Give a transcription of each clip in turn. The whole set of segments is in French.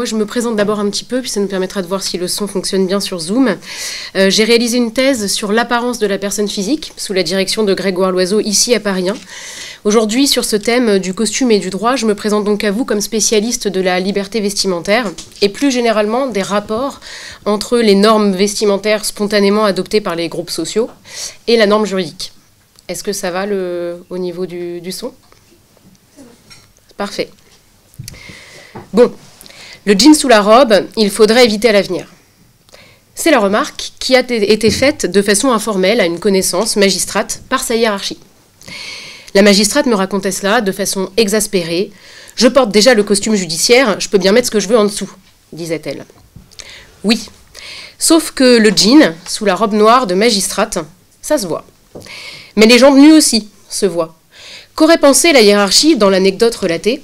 je me présente d'abord un petit peu, puis ça nous permettra de voir si le son fonctionne bien sur Zoom. J'ai réalisé une thèse sur l'apparence de la personne physique, sous la direction de Grégoire Loiseau, ici à Paris 1. Aujourd'hui, sur ce thème du costume et du droit, je me présente donc à vous comme spécialiste de la liberté vestimentaire, et plus généralement des rapports entre les normes vestimentaires spontanément adoptées par les groupes sociaux et la norme juridique. Est-ce que ça va au niveau du son ? Parfait. Bon, le jean sous la robe, il faudrait éviter à l'avenir. C'est la remarque qui a été faite de façon informelle à une connaissance magistrate par sa hiérarchie. La magistrate me racontait cela de façon exaspérée. « Je porte déjà le costume judiciaire, je peux bien mettre ce que je veux en dessous », disait-elle. Oui, sauf que le jean sous la robe noire de magistrate, ça se voit. Mais les jambes nues aussi se voient. Qu'aurait pensé la hiérarchie dans l'anecdote relatée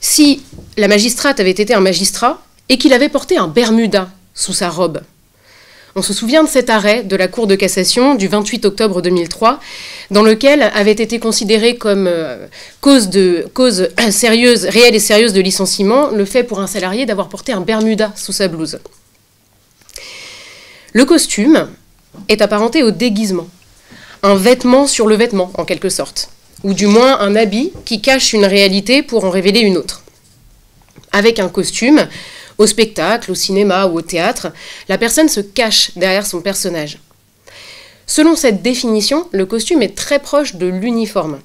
si la magistrate avait été un magistrat et qu'il avait porté un bermuda sous sa robe? On se souvient de cet arrêt de la Cour de cassation du 28 octobre 2003, dans lequel avait été considéré comme cause sérieuse, réelle et sérieuse de licenciement le fait pour un salarié d'avoir porté un bermuda sous sa blouse. Le costume est apparenté au déguisement, un vêtement sur le vêtement en quelque sorte, ou du moins un habit qui cache une réalité pour en révéler une autre. Avec un costume, au spectacle, au cinéma ou au théâtre, la personne se cache derrière son personnage. Selon cette définition, le costume est très proche de l'uniforme,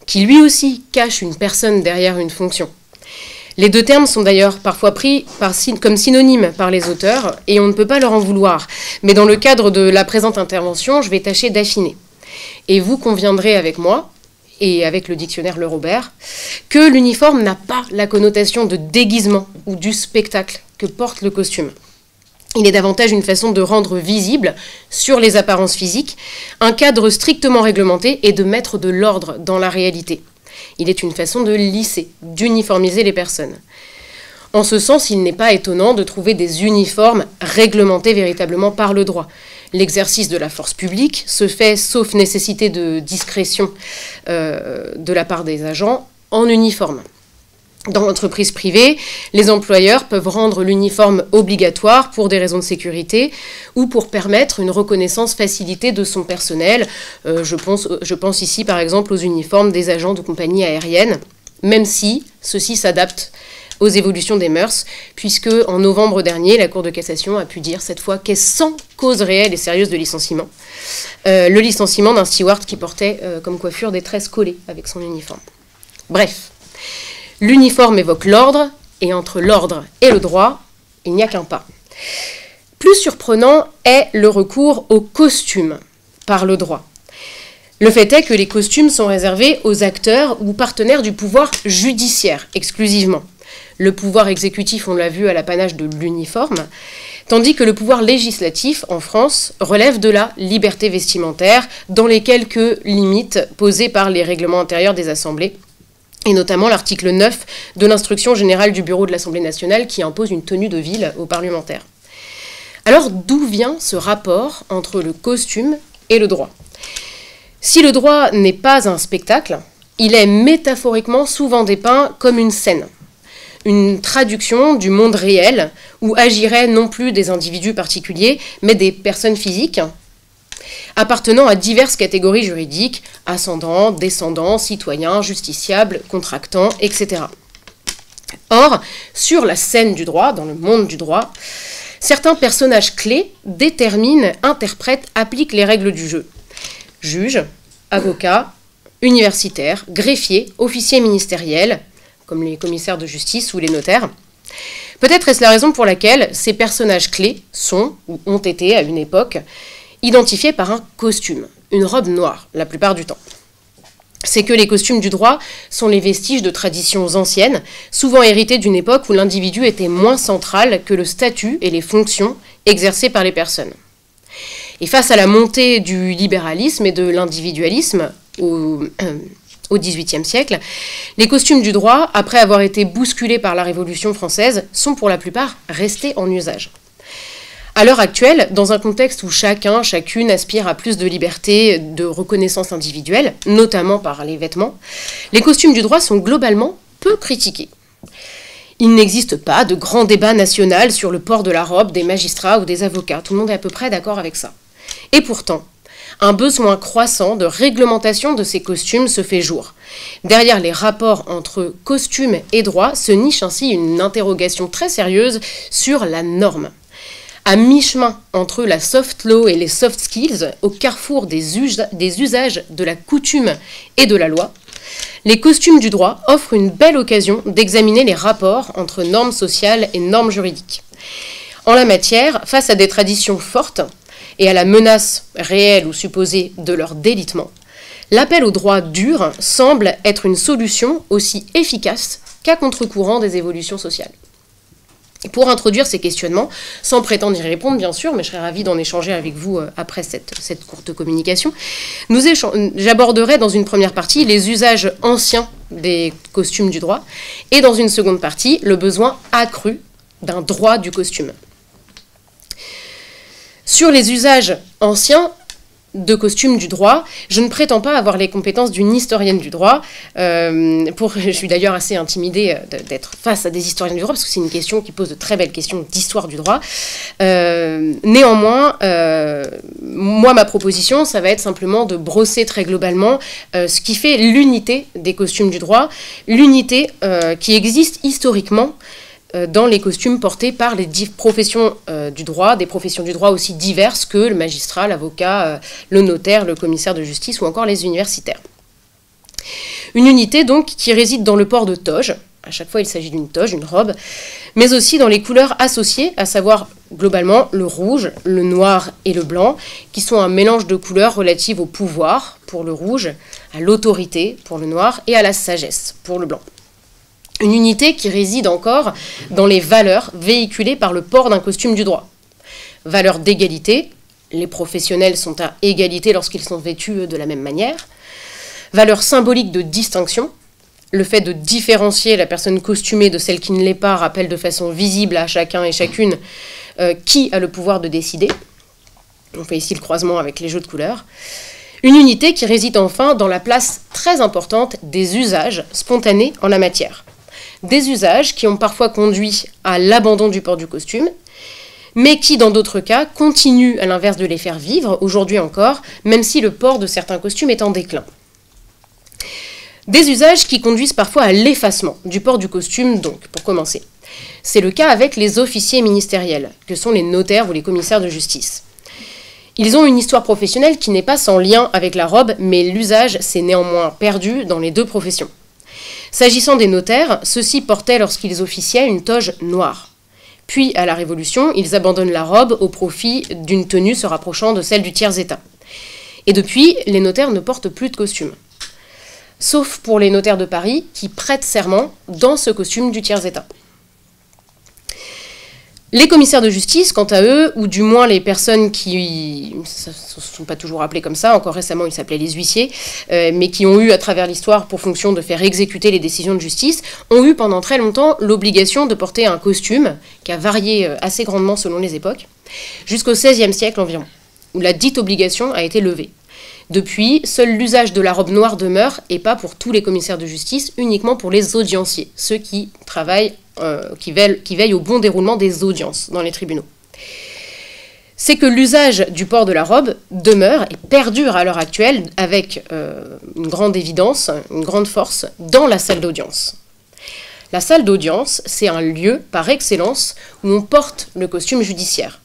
qui lui aussi cache une personne derrière une fonction. Les deux termes sont d'ailleurs parfois pris comme synonymes par les auteurs, et on ne peut pas leur en vouloir. Mais dans le cadre de la présente intervention, je vais tâcher d'affiner. Et vous conviendrez avec moi, et avec le dictionnaire Le Robert, que l'uniforme n'a pas la connotation de déguisement ou du spectacle que porte le costume. Il est davantage une façon de rendre visible, sur les apparences physiques, un cadre strictement réglementé et de mettre de l'ordre dans la réalité. Il est une façon de lisser, d'uniformiser les personnes. En ce sens, il n'est pas étonnant de trouver des uniformes réglementés véritablement par le droit. L'exercice de la force publique se fait, sauf nécessité de discrétion de la part des agents, en uniforme. Dans l'entreprise privée, les employeurs peuvent rendre l'uniforme obligatoire pour des raisons de sécurité ou pour permettre une reconnaissance facilitée de son personnel. Je pense ici par exemple aux uniformes des agents de compagnie aérienne, même si ceux-ci s'adaptent aux évolutions des mœurs, puisque en novembre dernier, la Cour de cassation a pu dire cette fois qu'est sans cause réelle et sérieuse de licenciement, le licenciement d'un steward qui portait comme coiffure des tresses collées avec son uniforme. Bref, l'uniforme évoque l'ordre, et entre l'ordre et le droit, il n'y a qu'un pas. Plus surprenant est le recours au costume par le droit. Le fait est que les costumes sont réservés aux acteurs ou partenaires du pouvoir judiciaire exclusivement. Le pouvoir exécutif, on l'a vu, à l'apanage de l'uniforme, tandis que le pouvoir législatif, en France, relève de la liberté vestimentaire, dans les quelques limites posées par les règlements intérieurs des assemblées, et notamment l'article 9 de l'instruction générale du bureau de l'Assemblée nationale qui impose une tenue de ville aux parlementaires. Alors, d'où vient ce rapport entre le costume et le droit ? Si le droit n'est pas un spectacle, il est métaphoriquement souvent dépeint comme une scène, une traduction du monde réel où agiraient non plus des individus particuliers, mais des personnes physiques appartenant à diverses catégories juridiques, ascendants, descendants, citoyens, justiciables, contractants, etc. Or, sur la scène du droit, dans le monde du droit, certains personnages clés déterminent, interprètent, appliquent les règles du jeu. Juges, avocats, universitaires, greffiers, officiers ministériels, comme les commissaires de justice ou les notaires. Peut-être est-ce la raison pour laquelle ces personnages clés sont, ou ont été à une époque, identifiés par un costume, une robe noire, la plupart du temps. C'est que les costumes du droit sont les vestiges de traditions anciennes, souvent héritées d'une époque où l'individu était moins central que le statut et les fonctions exercées par les personnes. Et face à la montée du libéralisme et de l'individualisme au XVIIIe siècle, les costumes du droit, après avoir été bousculés par la Révolution française, sont pour la plupart restés en usage. À l'heure actuelle, dans un contexte où chacun, chacune aspire à plus de liberté, de reconnaissance individuelle, notamment par les vêtements, les costumes du droit sont globalement peu critiqués. Il n'existe pas de grand débat national sur le port de la robe des magistrats ou des avocats. Tout le monde est à peu près d'accord avec ça. Et pourtant, un besoin croissant de réglementation de ces costumes se fait jour. Derrière les rapports entre costumes et droit se niche ainsi une interrogation très sérieuse sur la norme. À mi-chemin entre la soft law et les soft skills, au carrefour des usages de la coutume et de la loi, les costumes du droit offrent une belle occasion d'examiner les rapports entre normes sociales et normes juridiques. En la matière, face à des traditions fortes et à la menace réelle ou supposée de leur délitement, l'appel au droit dur semble être une solution aussi efficace qu'à contre-courant des évolutions sociales. Et pour introduire ces questionnements, sans prétendre y répondre bien sûr, mais je serais ravie d'en échanger avec vous après cette courte communication, j'aborderai dans une première partie les usages anciens des costumes du droit et dans une seconde partie le besoin accru d'un droit du costume. Sur les usages anciens de costumes du droit, je ne prétends pas avoir les compétences d'une historienne du droit. Je suis d'ailleurs assez intimidée d'être face à des historiens du droit, parce que c'est une question qui pose de très belles questions d'histoire du droit. Néanmoins, moi, ma proposition, ça va être simplement de brosser très globalement ce qui fait l'unité des costumes du droit, l'unité qui existe historiquement dans les costumes portés par les professions du droit, des professions du droit aussi diverses que le magistrat, l'avocat, le notaire, le commissaire de justice ou encore les universitaires. Une unité donc qui réside dans le port de toge, à chaque fois il s'agit d'une toge, une robe, mais aussi dans les couleurs associées, à savoir globalement le rouge, le noir et le blanc, qui sont un mélange de couleurs relatives au pouvoir pour le rouge, à l'autorité pour le noir et à la sagesse pour le blanc. Une unité qui réside encore dans les valeurs véhiculées par le port d'un costume du droit. Valeurs d'égalité, les professionnels sont à égalité lorsqu'ils sont vêtus de la même manière. Valeurs symboliques de distinction, le fait de différencier la personne costumée de celle qui ne l'est pas rappelle de façon visible à chacun et chacune qui a le pouvoir de décider. On fait ici le croisement avec les jeux de couleurs. Une unité qui réside enfin dans la place très importante des usages spontanés en la matière. Des usages qui ont parfois conduit à l'abandon du port du costume, mais qui, dans d'autres cas, continuent à l'inverse de les faire vivre, aujourd'hui encore, même si le port de certains costumes est en déclin. Des usages qui conduisent parfois à l'effacement du port du costume, donc, pour commencer. C'est le cas avec les officiers ministériels, que sont les notaires ou les commissaires de justice. Ils ont une histoire professionnelle qui n'est pas sans lien avec la robe, mais l'usage s'est néanmoins perdu dans les deux professions. S'agissant des notaires, ceux-ci portaient lorsqu'ils officiaient une toge noire. Puis, à la Révolution, ils abandonnent la robe au profit d'une tenue se rapprochant de celle du tiers-état. Et depuis, les notaires ne portent plus de costume. Sauf pour les notaires de Paris qui prêtent serment dans ce costume du tiers-état. Les commissaires de justice, quant à eux, ou du moins les personnes qui ne se sont pas toujours appelées comme ça, encore récemment ils s'appelaient les huissiers, mais qui ont eu à travers l'histoire pour fonction de faire exécuter les décisions de justice, ont eu pendant très longtemps l'obligation de porter un costume, qui a varié assez grandement selon les époques, jusqu'au XVIe siècle environ, où la dite obligation a été levée. Depuis, seul l'usage de la robe noire demeure, et pas pour tous les commissaires de justice, uniquement pour les audienciers, ceux qui travaillent qui veillent au bon déroulement des audiences dans les tribunaux. C'est que l'usage du port de la robe demeure et perdure à l'heure actuelle avec une grande évidence, une grande force dans la salle d'audience. La salle d'audience, c'est un lieu par excellence où on porte le costume judiciaire.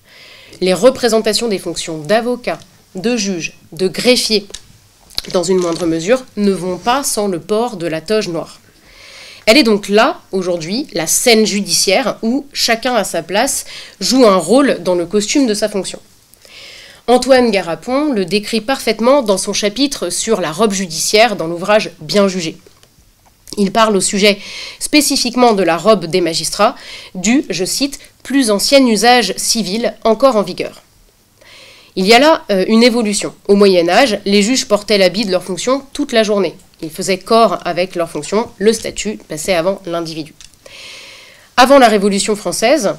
Les représentations des fonctions d'avocat, de juge, de greffier, dans une moindre mesure, ne vont pas sans le port de la toge noire. Elle est donc là, aujourd'hui, la scène judiciaire où chacun à sa place joue un rôle dans le costume de sa fonction. Antoine Garapon le décrit parfaitement dans son chapitre sur la robe judiciaire dans l'ouvrage Bien jugé. Il parle au sujet spécifiquement de la robe des magistrats, du, je cite, plus ancien usage civil encore en vigueur. Il y a là une évolution. Au Moyen-Âge, les juges portaient l'habit de leur fonction toute la journée. Ils faisaient corps avec leur fonction, le statut passait avant l'individu. Avant la Révolution française,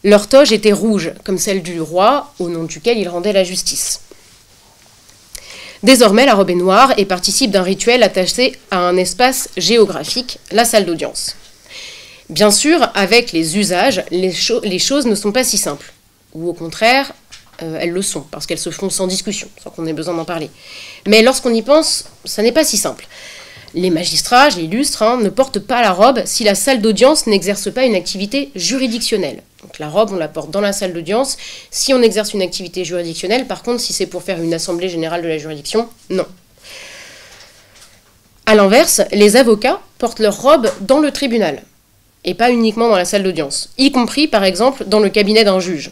leur toge était rouge, comme celle du roi, au nom duquel il rendait la justice. Désormais, la robe est noire et participe d'un rituel attaché à un espace géographique, la salle d'audience. Bien sûr, avec les usages, les choses ne sont pas si simples. Ou au contraire, elles le sont, parce qu'elles se font sans discussion, sans qu'on ait besoin d'en parler. Mais lorsqu'on y pense, ça n'est pas si simple. Les magistrats, je l'illustre, ne portent pas la robe si la salle d'audience n'exerce pas une activité juridictionnelle. Donc la robe, on la porte dans la salle d'audience. Si on exerce une activité juridictionnelle, par contre, si c'est pour faire une assemblée générale de la juridiction, non. A l'inverse, les avocats portent leur robe dans le tribunal, et pas uniquement dans la salle d'audience, y compris, par exemple, dans le cabinet d'un juge,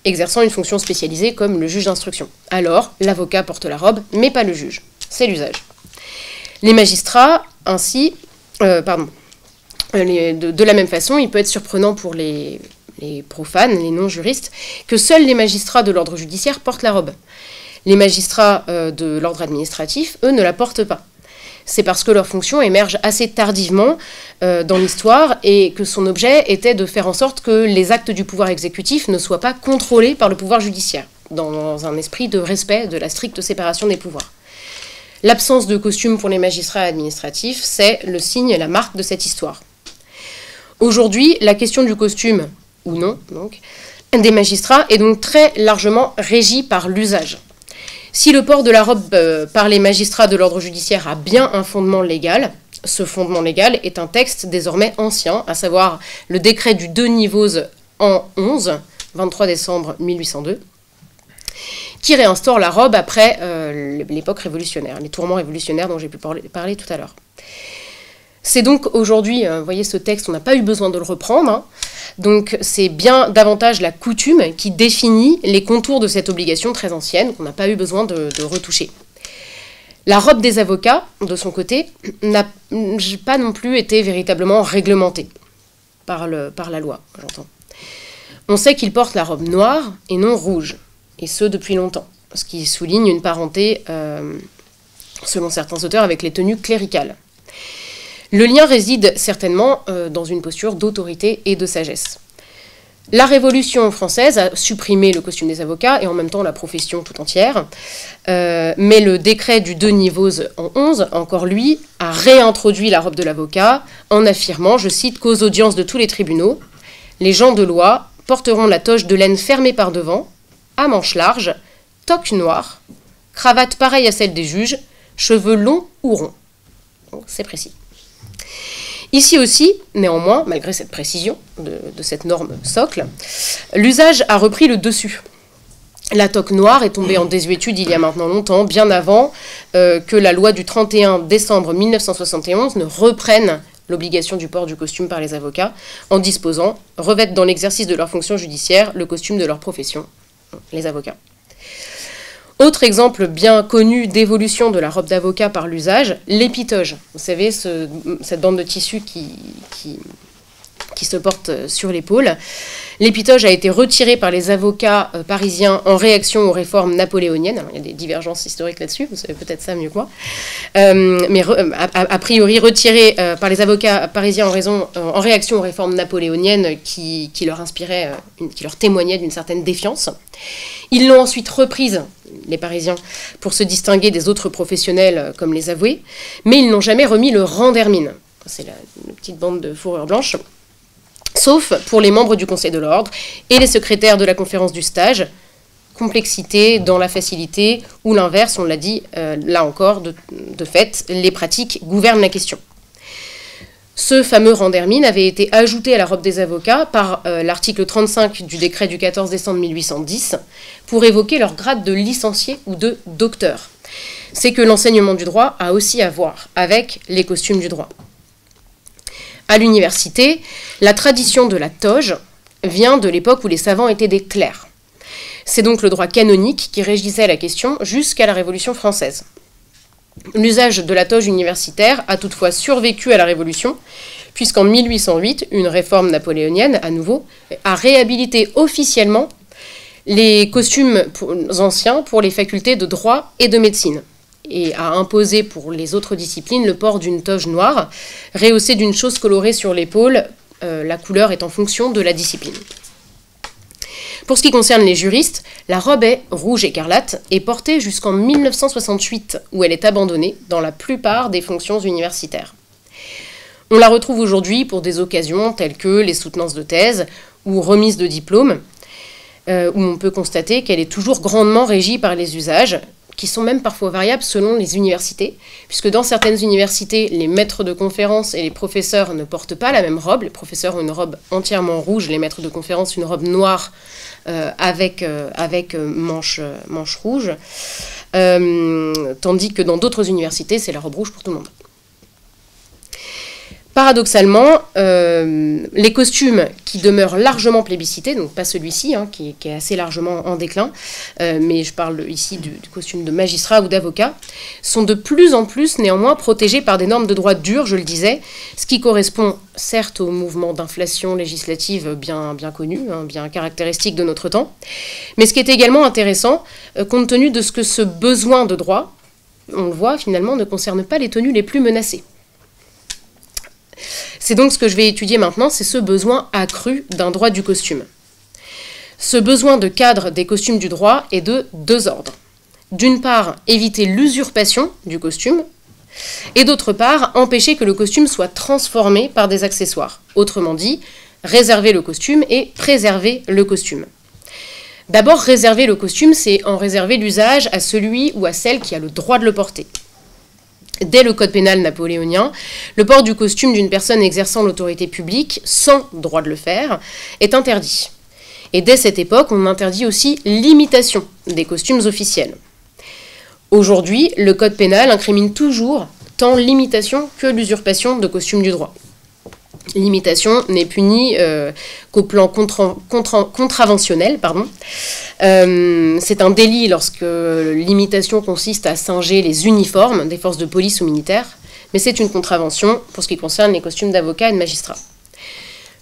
exerçant une fonction spécialisée comme le juge d'instruction. Alors, l'avocat porte la robe, mais pas le juge. C'est l'usage. Les magistrats, ainsi, de la même façon, il peut être surprenant pour les profanes, les non-juristes, que seuls les magistrats de l'ordre judiciaire portent la robe. Les magistrats de l'ordre administratif, eux, ne la portent pas. C'est parce que leur fonction émerge assez tardivement dans l'histoire et que son objet était de faire en sorte que les actes du pouvoir exécutif ne soient pas contrôlés par le pouvoir judiciaire, dans un esprit de respect de la stricte séparation des pouvoirs. L'absence de costume pour les magistrats administratifs, c'est le signe et la marque de cette histoire. Aujourd'hui, la question du costume, ou non, donc, des magistrats est donc très largement régie par l'usage. Si le port de la robe par les magistrats de l'ordre judiciaire a bien un fondement légal, ce fondement légal est un texte désormais ancien, à savoir le décret du 2 Nivose en 11, 23 décembre 1802, qui réinstaure la robe après l'époque révolutionnaire, les tourments révolutionnaires dont j'ai pu parler tout à l'heure. C'est donc aujourd'hui, vous voyez ce texte, on n'a pas eu besoin de le reprendre, donc c'est bien davantage la coutume qui définit les contours de cette obligation très ancienne, qu'on n'a pas eu besoin de retoucher. La robe des avocats, de son côté, n'a pas non plus été véritablement réglementée par la loi, j'entends. On sait qu'ils portent la robe noire et non rouge, et ce depuis longtemps, ce qui souligne une parenté, selon certains auteurs, avec les tenues cléricales. Le lien réside certainement dans une posture d'autorité et de sagesse. La Révolution française a supprimé le costume des avocats et en même temps la profession tout entière, mais le décret du 2 Nivose en 11, encore lui, a réintroduit la robe de l'avocat en affirmant, je cite, qu'aux audiences de tous les tribunaux, les gens de loi porteront la toge de laine fermée par devant, à manches larges, toque noire, cravate pareille à celle des juges, cheveux longs ou ronds. Donc c'est précis. Ici aussi, néanmoins, malgré cette précision de cette norme socle, l'usage a repris le dessus. La toque noire est tombée en désuétude il y a maintenant longtemps, bien avant que la loi du 31 décembre 1971 ne reprenne l'obligation du port du costume par les avocats, en disposant, revêtent dans l'exercice de leur fonction judiciaire le costume de leur profession, les avocats. Autre exemple bien connu d'évolution de la robe d'avocat par l'usage, l'épitoge. Vous savez, cette bande de tissu qui se porte sur l'épaule. L'épitoge a été retiré par les avocats parisiens en réaction aux réformes napoléoniennes. Alors, il y a des divergences historiques là-dessus, vous savez peut-être ça mieux que moi. Mais a priori retiré par les avocats parisiens en réaction aux réformes napoléoniennes qui leur inspiraient, qui leur témoignaient d'une certaine défiance. Ils l'ont ensuite reprise, les Parisiens, pour se distinguer des autres professionnels comme les avoués, mais ils n'ont jamais remis le rang d'hermine. C'est la petite bande de fourrure blanche. Sauf pour les membres du Conseil de l'Ordre et les secrétaires de la conférence du stage, complexité dans la facilité, ou l'inverse, on l'a dit, là encore, de fait, les pratiques gouvernent la question. Ce fameux rang d'hermine avait été ajouté à la robe des avocats par l'article 35 du décret du 14 décembre 1810 pour évoquer leur grade de licencié ou de docteur. C'est que l'enseignement du droit a aussi à voir avec les costumes du droit. À l'université, la tradition de la toge vient de l'époque où les savants étaient des clercs. C'est donc le droit canonique qui régissait la question jusqu'à la Révolution française. L'usage de la toge universitaire a toutefois survécu à la Révolution, puisqu'en 1808, une réforme napoléonienne, à nouveau, a réhabilité officiellement les costumes anciens pour les facultés de droit et de médecine, et a imposé pour les autres disciplines le port d'une toge noire, rehaussée d'une chose colorée sur l'épaule, la couleur est en fonction de la discipline. Pour ce qui concerne les juristes, la robe est rouge écarlate et portée jusqu'en 1968, où elle est abandonnée dans la plupart des fonctions universitaires. On la retrouve aujourd'hui pour des occasions telles que les soutenances de thèse ou remises de diplômes, où on peut constater qu'elle est toujours grandement régie par les usages, qui sont même parfois variables selon les universités, puisque dans certaines universités, les maîtres de conférences et les professeurs ne portent pas la même robe. Les professeurs ont une robe entièrement rouge, les maîtres de conférences une robe noire avec manches rouges, tandis que dans d'autres universités, c'est la robe rouge pour tout le monde. Paradoxalement, les costumes qui demeurent largement plébiscités, donc pas celui-ci, hein, qui est assez largement en déclin, mais je parle ici du costume de magistrat ou d'avocat, sont de plus en plus néanmoins protégés par des normes de droit dures, je le disais, ce qui correspond certes au mouvement d'inflation législative bien connu, hein, bien caractéristique de notre temps, mais ce qui est également intéressant, compte tenu de ce que ce besoin de droit, on le voit finalement, ne concerne pas les tenues les plus menacées. C'est donc ce que je vais étudier maintenant, c'est ce besoin accru d'un droit du costume. Ce besoin de cadre des costumes du droit est de deux ordres. D'une part, éviter l'usurpation du costume, et d'autre part, empêcher que le costume soit transformé par des accessoires. Autrement dit, réserver le costume et préserver le costume. D'abord, réserver le costume, c'est en réserver l'usage à celui ou à celle qui a le droit de le porter. Dès le code pénal napoléonien, le port du costume d'une personne exerçant l'autorité publique, sans droit de le faire, est interdit. Et dès cette époque, on interdit aussi l'imitation des costumes officiels. Aujourd'hui, le code pénal incrimine toujours tant l'imitation que l'usurpation de costumes du droit. L'imitation n'est punie qu'au plan contraventionnel. C'est un délit lorsque l'imitation consiste à singer les uniformes des forces de police ou militaires, mais c'est une contravention pour ce qui concerne les costumes d'avocats et de magistrats.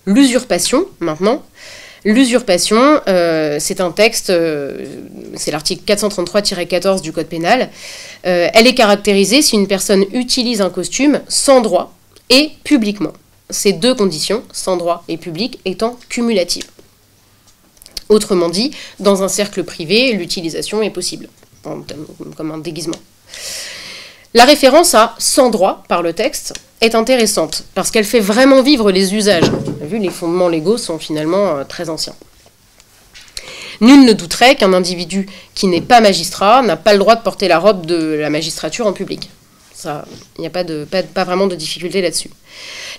L'usurpation, maintenant. L'usurpation, c'est un texte, c'est l'article 433-14 du Code pénal. Elle est caractérisée si une personne utilise un costume sans droit et publiquement. Ces deux conditions, sans droit et public, étant cumulatives. Autrement dit, dans un cercle privé, l'utilisation est possible, comme un déguisement. La référence à « sans droit » par le texte est intéressante, parce qu'elle fait vraiment vivre les usages. On a vu, les fondements légaux sont finalement très anciens. Nul ne douterait qu'un individu qui n'est pas magistrat n'a pas le droit de porter la robe de la magistrature en public. Il n'y a pas vraiment de difficulté là-dessus.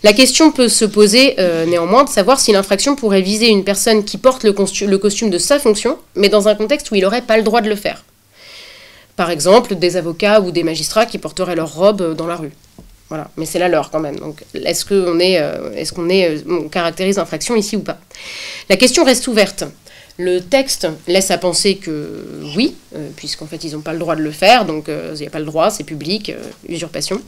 La question peut se poser néanmoins de savoir si l'infraction pourrait viser une personne qui porte le costume de sa fonction, mais dans un contexte où il n'aurait pas le droit de le faire. Par exemple, des avocats ou des magistrats qui porteraient leur robe dans la rue. Voilà, mais c'est la leur quand même. Donc, est-ce qu'on caractérise l'infraction ici ou pas? La question reste ouverte. Le texte laisse à penser que oui, puisqu'en fait ils n'ont pas le droit de le faire, donc il n'y a pas le droit, c'est public, usurpation.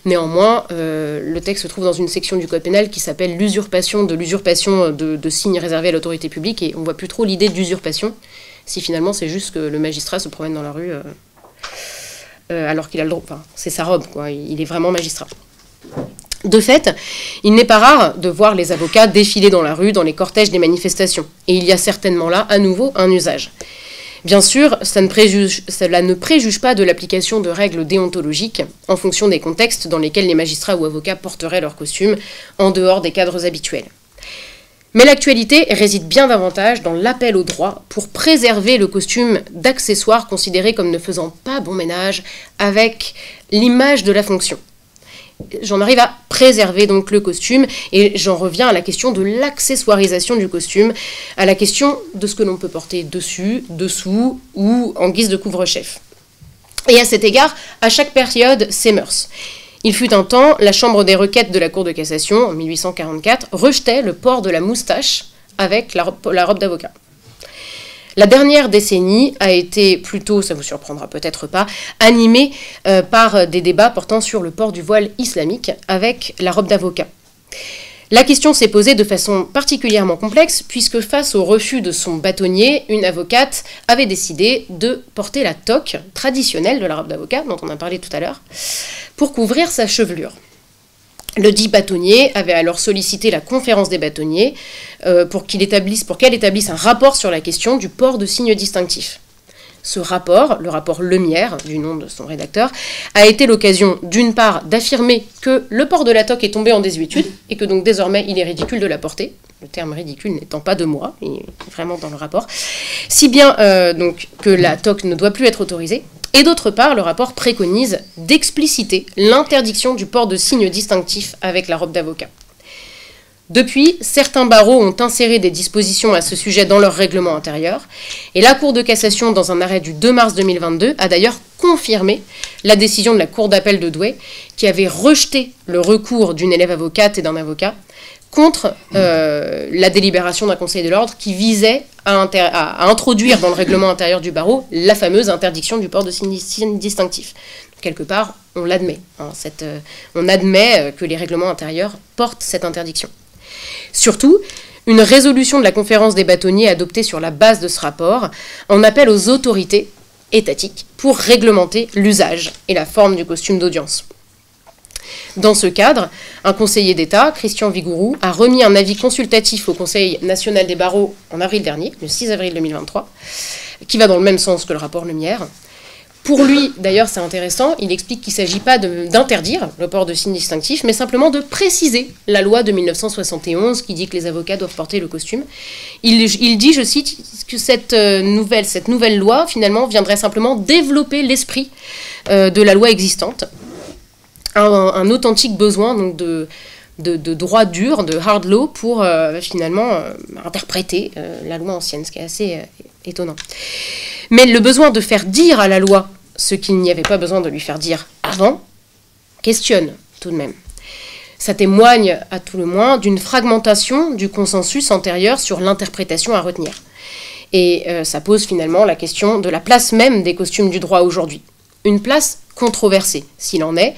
Néanmoins, le texte se trouve dans une section du Code pénal qui s'appelle l'usurpation de signes réservés à l'autorité publique, et on ne voit plus trop l'idée d'usurpation, si finalement c'est juste que le magistrat se promène dans la rue alors qu'il a le droit, enfin, c'est sa robe, quoi, il est vraiment magistrat. De fait, il n'est pas rare de voir les avocats défiler dans la rue, dans les cortèges des manifestations. Et il y a certainement là, à nouveau, un usage. Bien sûr, cela ne préjuge pas de l'application de règles déontologiques en fonction des contextes dans lesquels les magistrats ou avocats porteraient leur costume en dehors des cadres habituels. Mais l'actualité réside bien davantage dans l'appel au droit pour préserver le costume d'accessoires considérés comme ne faisant pas bon ménage avec l'image de la fonction. J'en arrive à préserver donc le costume, et j'en reviens à la question de l'accessoirisation du costume, à la question de ce que l'on peut porter dessus, dessous ou en guise de couvre-chef. Et à cet égard, à chaque période, ses mœurs. Il fut un temps, la Chambre des requêtes de la Cour de cassation, en 1844, rejetait le port de la moustache avec la robe d'avocat. La dernière décennie a été plutôt, ça vous surprendra peut-être pas, animée par des débats portant sur le port du voile islamique avec la robe d'avocat. La question s'est posée de façon particulièrement complexe puisque face au refus de son bâtonnier, une avocate avait décidé de porter la toque traditionnelle de la robe d'avocat, dont on a parlé tout à l'heure, pour couvrir sa chevelure. Le dit bâtonnier avait alors sollicité la conférence des bâtonniers pour qu'elle établisse un rapport sur la question du port de signes distinctifs. Ce rapport, le rapport Lemierre, du nom de son rédacteur, a été l'occasion d'une part d'affirmer que le port de la toque est tombé en désuétude et que donc désormais il est ridicule de la porter, le terme ridicule n'étant pas de moi, il est vraiment dans le rapport, si bien donc que la toque ne doit plus être autorisée, et d'autre part le rapport préconise d'expliciter l'interdiction du port de signes distinctifs avec la robe d'avocat. Depuis, certains barreaux ont inséré des dispositions à ce sujet dans leur règlement intérieur, et la Cour de cassation, dans un arrêt du 2 mars 2022, a d'ailleurs confirmé la décision de la Cour d'appel de Douai, qui avait rejeté le recours d'une élève avocate et d'un avocat contre la délibération d'un conseil de l'ordre qui visait à introduire dans le règlement intérieur du barreau la fameuse interdiction du port de signes distinctifs. Quelque part, on l'admet, hein, on admet que les règlements intérieurs portent cette interdiction. Surtout, une résolution de la conférence des bâtonniers adoptée sur la base de ce rapport en appelle aux autorités étatiques pour réglementer l'usage et la forme du costume d'audience. Dans ce cadre, un conseiller d'État, Christian Vigourou, a remis un avis consultatif au Conseil national des barreaux en avril dernier, le 6 avril 2023, qui va dans le même sens que le rapport Lemierre. Pour lui, d'ailleurs, c'est intéressant, il explique qu'il ne s'agit pas d'interdire le port de signes distinctifs, mais simplement de préciser la loi de 1971 qui dit que les avocats doivent porter le costume. Il dit, je cite, que cette nouvelle loi, finalement, viendrait simplement développer l'esprit de la loi existante. Un authentique besoin donc, de droit dur, de hard law, pour finalement interpréter la loi ancienne, ce qui est assez étonnant. Mais le besoin de faire dire à la loi ce qu'il n'y avait pas besoin de lui faire dire avant, questionne tout de même. Ça témoigne, à tout le moins, d'une fragmentation du consensus antérieur sur l'interprétation à retenir. Et ça pose finalement la question de la place même des costumes du droit aujourd'hui. Une place controversée, s'il en est.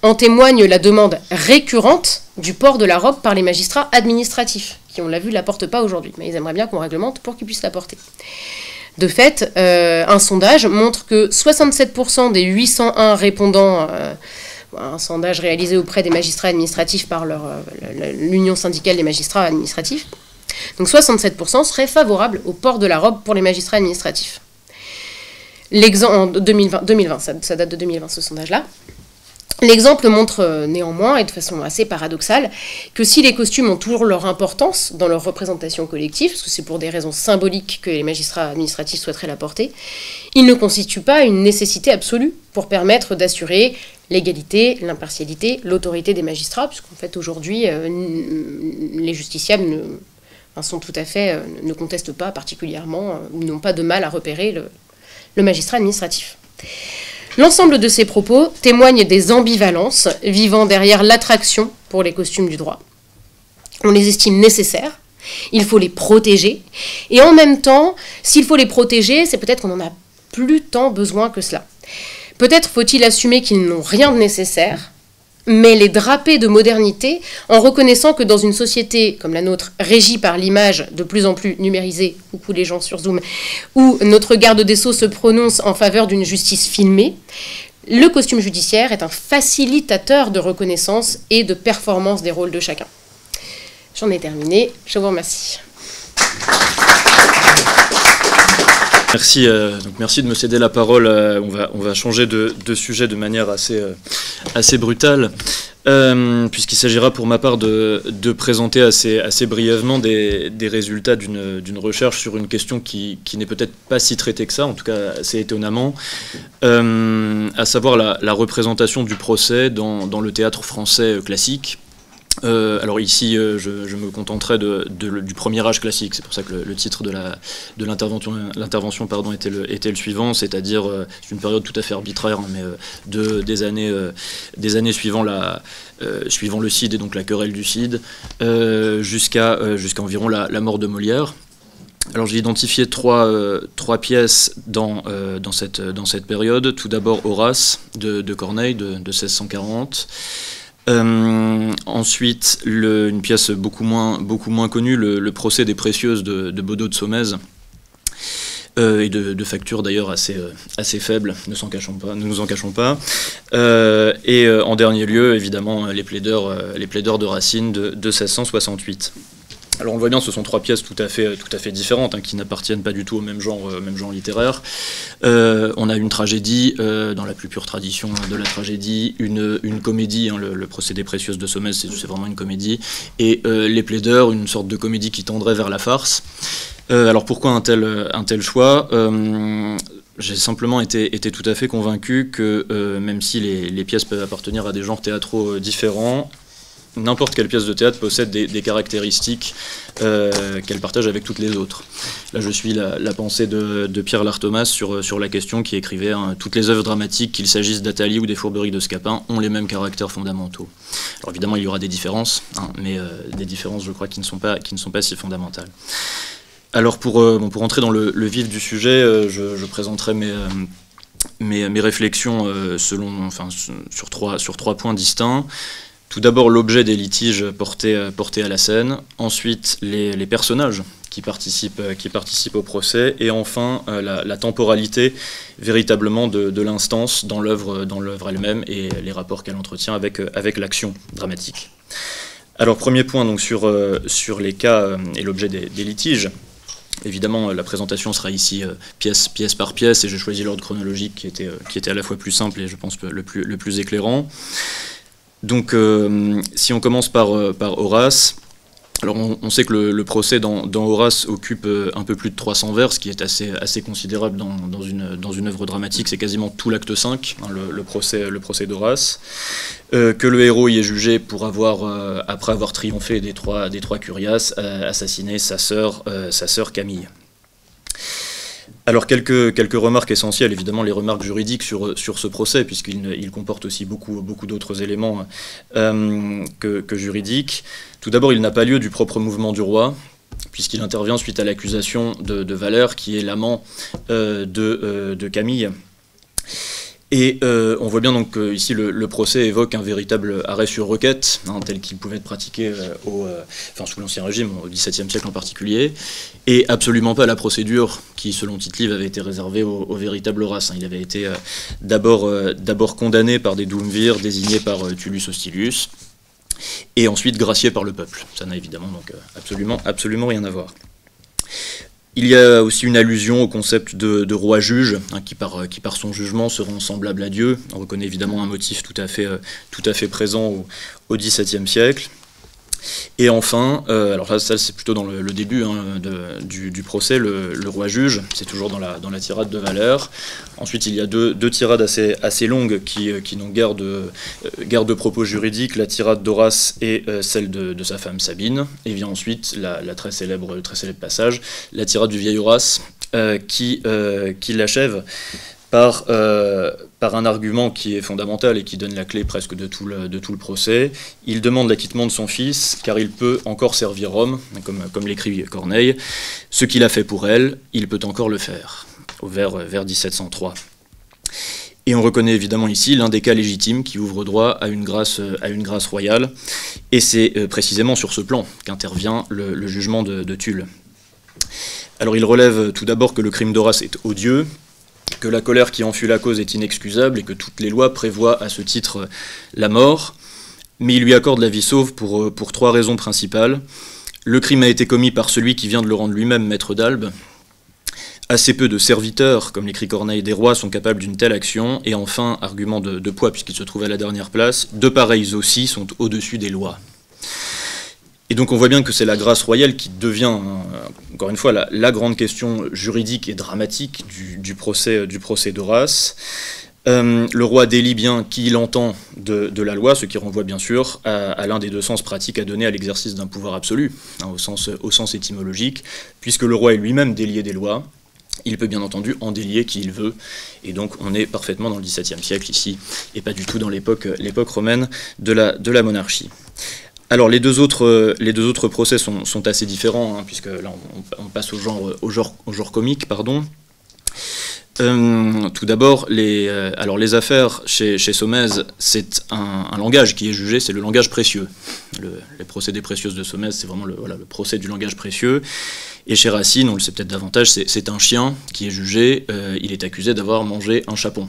En témoigne la demande récurrente du port de la robe par les magistrats administratifs, qui, on l'a vu, ne la portent pas aujourd'hui, mais ils aimeraient bien qu'on réglemente pour qu'ils puissent la porter. De fait, un sondage montre que 67% des 801 répondants, un sondage réalisé auprès des magistrats administratifs par l'Union syndicale des magistrats administratifs, donc 67% seraient favorables au port de la robe pour les magistrats administratifs. L'exemple en 2020, ça date de 2020 ce sondage-là. L'exemple montre néanmoins, et de façon assez paradoxale, que si les costumes ont toujours leur importance dans leur représentation collective, parce que c'est pour des raisons symboliques que les magistrats administratifs souhaiteraient la porter, ils ne constituent pas une nécessité absolue pour permettre d'assurer l'égalité, l'impartialité, l'autorité des magistrats, puisqu'en fait aujourd'hui, les justiciables sont tout à fait, ne contestent pas particulièrement, ou n'ont pas de mal à repérer le magistrat administratif. L'ensemble de ces propos témoigne des ambivalences vivant derrière l'attraction pour les costumes du droit. On les estime nécessaires, il faut les protéger, et en même temps, s'il faut les protéger, c'est peut-être qu'on n'en a plus tant besoin que cela. Peut-être faut-il assumer qu'ils n'ont rien de nécessaire, mais les draper de modernité en reconnaissant que dans une société comme la nôtre, régie par l'image de plus en plus numérisée, coucou les gens sur Zoom, où notre garde des Sceaux se prononce en faveur d'une justice filmée, le costume judiciaire est un facilitateur de reconnaissance et de performance des rôles de chacun. J'en ai terminé, je vous remercie. Merci, merci de me céder la parole. On va changer de sujet de manière assez brutale, puisqu'il s'agira pour ma part de présenter assez brièvement des résultats d'une recherche sur une question qui n'est peut-être pas si traitée que ça, en tout cas assez étonnamment, à savoir la représentation du procès dans le théâtre français classique. Alors ici, je me contenterai du premier âge classique, c'est pour ça que le titre de l'intervention était le suivant, c'est-à-dire c'est une période tout à fait arbitraire, hein, mais des années suivant le Cid et donc la querelle du Cid, jusqu'à environ la mort de Molière. Alors j'ai identifié trois pièces dans cette période. Tout d'abord Horace de Corneille de 1640. Ensuite, une pièce beaucoup moins connue, le procès des précieuses de Baudot de Saumaise, et de facture d'ailleurs assez faible, ne nous en cachons pas. Et en dernier lieu, évidemment, les plaideurs de Racine de 1668. Alors on voit bien, ce sont 3 pièces tout à fait différentes, qui n'appartiennent pas du tout au même genre littéraire. On a une tragédie, dans la plus pure tradition de la tragédie, une comédie, le procédé précieux de Somez, c'est vraiment une comédie, et les plaideurs, une sorte de comédie qui tendrait vers la farce. Alors pourquoi un tel choix ? J'ai simplement été tout à fait convaincu que même si les pièces peuvent appartenir à des genres théâtraux différents, n'importe quelle pièce de théâtre possède des caractéristiques qu'elle partage avec toutes les autres. Là, je suis la pensée de Pierre Lartomas sur la question qui écrivait toutes les œuvres dramatiques, qu'il s'agisse d'Athalie ou des Fourberies de Scapin, ont les mêmes caractères fondamentaux. Alors évidemment, il y aura des différences, mais des différences, je crois, qui ne sont pas si fondamentales. Alors pour entrer dans le vif du sujet, je présenterai mes réflexions sur trois points distincts. Tout d'abord l'objet des litiges portés à la scène, ensuite les personnages qui participent au procès, et enfin la temporalité véritablement de l'instance dans l'œuvre elle-même et les rapports qu'elle entretient avec l'action dramatique. Alors premier point donc sur les cas et l'objet des litiges. Évidemment, la présentation sera ici pièce par pièce, et j'ai choisi l'ordre chronologique qui était à la fois plus simple et je pense le plus éclairant. Donc, si on commence par Horace, alors on sait que le procès dans Horace occupe un peu plus de 300 vers, ce qui est assez considérable dans une œuvre dramatique. C'est quasiment tout l'acte 5, le procès d'Horace, que le héros y est jugé pour avoir, après avoir triomphé des trois curiaces, assassiné sa sœur Camille. Alors quelques remarques essentielles, évidemment les remarques juridiques sur ce procès, puisqu'il comporte aussi beaucoup d'autres éléments que juridiques. Tout d'abord, il n'a pas lieu du propre mouvement du roi, puisqu'il intervient suite à l'accusation de Valère, qui est l'amant de Camille. Et on voit bien donc ici le procès évoque un véritable arrêt sur requête, tel qu'il pouvait être pratiqué sous l'Ancien Régime, au XVIIe siècle en particulier, et absolument pas la procédure qui, selon Tite-Live, avait été réservée au véritable Horace. Il avait été d'abord condamné par des doumvirs désignés par Tullus Hostilius, et ensuite gracié par le peuple. Ça n'a évidemment donc absolument rien à voir. Il y a aussi une allusion au concept de roi-juge, qui par son jugement se rend semblable à Dieu. On reconnaît évidemment un motif tout à fait présent au XVIIe siècle. Et enfin, alors là, ça c'est plutôt dans le début du procès, le roi-juge, c'est toujours dans la tirade de Valère. Ensuite, il y a deux tirades assez longues qui n'ont guère de propos juridiques, la tirade d'Horace et celle de sa femme Sabine. Et vient ensuite le très célèbre passage, la tirade du vieil Horace, qui l'achève par un argument qui est fondamental et qui donne la clé presque de tout le procès. Il demande l'acquittement de son fils, car il peut encore servir Rome, comme l'écrit Corneille. Ce qu'il a fait pour elle, il peut encore le faire, vers 1703. Et on reconnaît évidemment ici l'un des cas légitimes qui ouvre droit à une grâce royale, et c'est précisément sur ce plan qu'intervient le jugement de Tulle. Alors il relève tout d'abord que le crime d'Horace est odieux, que la colère qui en fut la cause est inexcusable et que toutes les lois prévoient à ce titre la mort, mais il lui accorde la vie sauve pour 3 raisons principales. Le crime a été commis par celui qui vient de le rendre lui-même maître d'Albe. Assez peu de serviteurs, comme l'écrit Corneille, des rois sont capables d'une telle action. Et enfin, argument de poids puisqu'il se trouve à la dernière place, de pareils aussi sont au-dessus des lois. Et donc on voit bien que c'est la grâce royale qui devient, encore une fois, la grande question juridique et dramatique du procès d'Horace. Le roi délie bien qui il entend de la loi, ce qui renvoie bien sûr à l'un des 2 sens pratiques à donner à l'exercice d'un pouvoir absolu, au sens étymologique, puisque le roi est lui-même délié des lois. Il peut bien entendu en délier qui il veut, et donc on est parfaitement dans le XVIIe siècle ici, et pas du tout dans l'époque romaine de la monarchie. Alors les deux autres procès sont assez différents, puisque là on passe au genre comique, pardon. Tout d'abord, les affaires chez Somez, c'est un langage qui est jugé, c'est le langage précieux. Les procédés précieuses de Somez, c'est vraiment le procès du langage précieux. Et chez Racine, on le sait peut-être davantage, c'est un chien qui est jugé, il est accusé d'avoir mangé un chapon.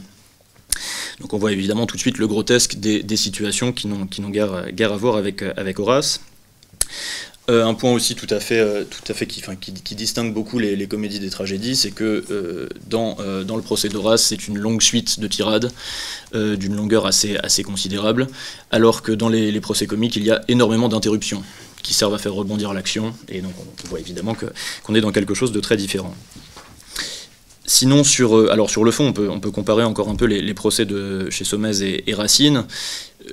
Donc on voit évidemment tout de suite le grotesque des situations qui n'ont guère à voir avec Horace. un point aussi tout à fait qui distingue beaucoup les comédies des tragédies, c'est que dans le procès d'Horace, c'est une longue suite de tirades, d'une longueur assez considérable, alors que dans les procès comiques, il y a énormément d'interruptions qui servent à faire rebondir l'action, et donc on voit évidemment qu'on est dans quelque chose de très différent. Sinon, sur le fond, on peut comparer encore un peu les procès de chez Saumaise et Racine.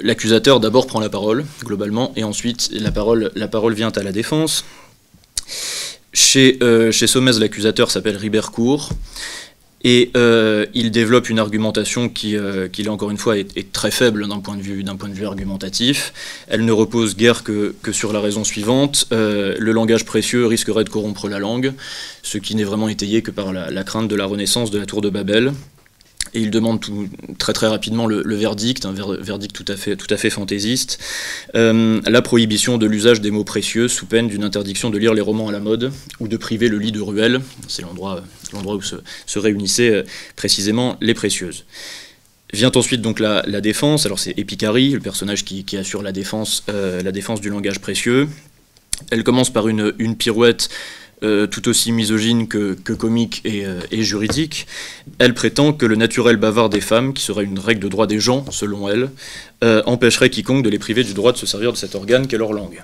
L'accusateur d'abord prend la parole, globalement, et ensuite la parole vient à la défense. Chez Saumaise, l'accusateur s'appelle Ribercourt, et il développe une argumentation qui là encore une fois est très faible d'un point de vue argumentatif. Elle ne repose guère que sur la raison suivante: le langage précieux risquerait de corrompre la langue, ce qui n'est vraiment étayé que par la crainte de la renaissance de la tour de Babel. Et il demande très très rapidement le verdict, un verdict tout à fait fantaisiste, la prohibition de l'usage des mots précieux sous peine d'une interdiction de lire les romans à la mode ou de priver le lit de ruelle, c'est l'endroit où se réunissaient précisément les précieuses. Vient ensuite donc la défense. Alors c'est Épicari, le personnage qui assure la défense du langage précieux. Elle commence par une pirouette tout aussi misogyne que comique et juridique. Elle prétend que le naturel bavard des femmes, qui serait une règle de droit des gens, selon elle, empêcherait quiconque de les priver du droit de se servir de cet organe qu'est leur langue.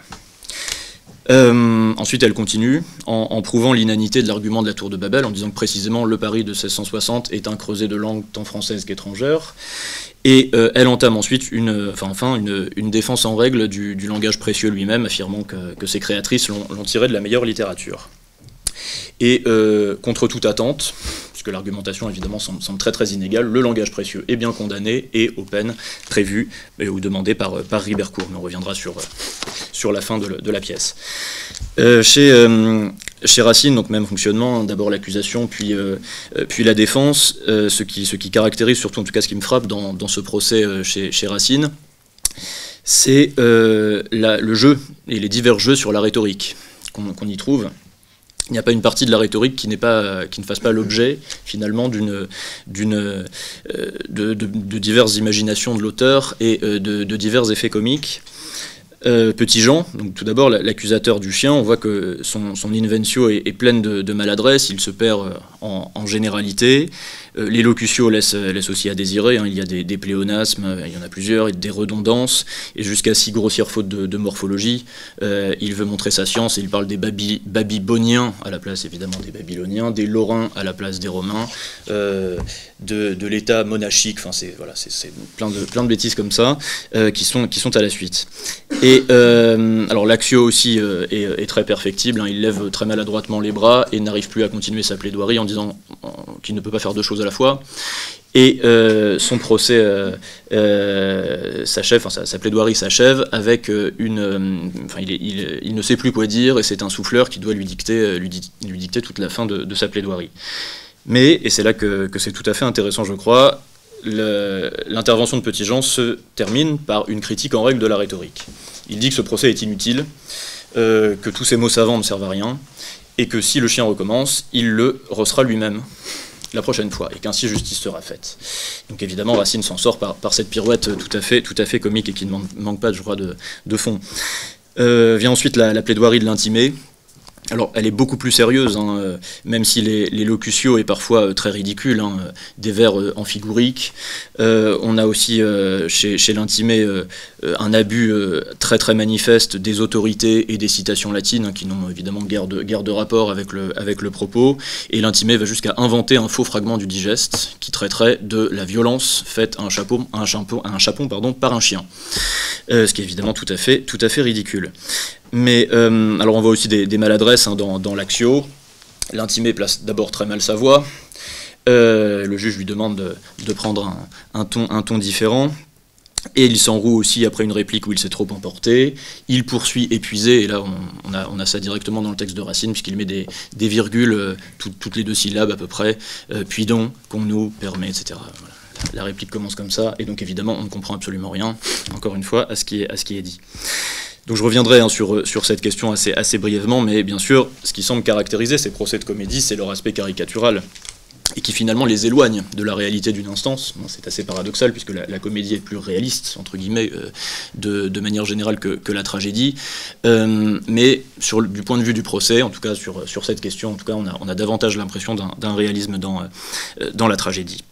Ensuite, elle continue en prouvant l'inanité de l'argument de la tour de Babel, en disant que précisément le Paris de 1660 est un creuset de langue tant française qu'étrangère. Et elle entame ensuite une défense en règle du langage précieux lui-même, affirmant que ses créatrices l'ont tiré de la meilleure littérature. Et contre toute attente, puisque l'argumentation évidemment semble très très inégale, le langage précieux est bien condamné et aux peines prévues ou demandées par Ribercourt. Mais on reviendra sur la fin de la pièce. Chez Racine, donc même fonctionnement, d'abord l'accusation, puis la défense. Ce qui caractérise surtout, en tout cas ce qui me frappe dans ce procès chez Racine, c'est le jeu et les divers jeux sur la rhétorique qu'on y trouve. Il n'y a pas une partie de la rhétorique qui ne fasse pas l'objet, finalement, de diverses imaginations de l'auteur et de divers effets comiques. Petit Jean, donc tout d'abord l'accusateur du chien, on voit que son inventio est pleine de maladresse, il se perd en généralité. L'élocution laisse aussi à désirer, il y a des pléonasmes, il y en a plusieurs, et des redondances, et jusqu'à 6 grossières fautes de morphologie. Il veut montrer sa science et il parle des Babyloniens à la place évidemment des Babyloniens, des Lorrains à la place des Romains, de l'état monachique, c'est plein de bêtises comme ça qui sont à la suite. Et alors l'Accio aussi est très perfectible, il lève très maladroitement les bras et n'arrive plus à continuer sa plaidoirie en disant qu'il ne peut pas faire deux choses à la fois. Et son procès s'achève, sa plaidoirie s'achève avec il ne sait plus quoi dire et c'est un souffleur qui doit lui dicter toute la fin de sa plaidoirie. Mais, et c'est là que c'est tout à fait intéressant je crois, l'intervention de Petit Jean se termine par une critique en règle de la rhétorique. Il dit que ce procès est inutile, que tous ces mots savants ne servent à rien, et que si le chien recommence, il le rossera lui-même la prochaine fois, et qu'ainsi justice sera faite. Donc évidemment, Racine s'en sort par cette pirouette tout à fait comique et qui ne manque pas, je crois, de fond. Vient ensuite la plaidoirie de l'intimé. Alors, elle est beaucoup plus sérieuse, même si l'élocution est parfois très ridicule, des vers amphigoriques. On a aussi chez l'intimé un abus très très manifeste des autorités et des citations latines qui n'ont évidemment guère de rapport avec le propos. Et l'intimé va jusqu'à inventer un faux fragment du digeste qui traiterait de la violence faite à un chapon par un chien. Ce qui est évidemment tout à fait ridicule. Mais alors on voit aussi des maladresses dans l'Accio. L'intimé place d'abord très mal sa voix. Le juge lui demande de prendre un ton différent. Et il s'enroue aussi après une réplique où il s'est trop emporté. Il poursuit épuisé, et là on a ça directement dans le texte de Racine, puisqu'il met des virgules toutes les 2 syllabes à peu près, puis donc, qu'on nous permet, etc. Voilà. La réplique commence comme ça, et donc évidemment on ne comprend absolument rien, encore une fois, à ce qui est dit. Donc je reviendrai sur cette question assez brièvement, mais bien sûr, ce qui semble caractériser ces procès de comédie, c'est leur aspect caricatural. et qui finalement les éloigne de la réalité d'une instance. Bon, c'est assez paradoxal, puisque la comédie est plus réaliste, entre guillemets, de manière générale que la tragédie, mais du point de vue du procès, en tout cas sur cette question, en tout cas on a davantage l'impression d'un réalisme dans la tragédie.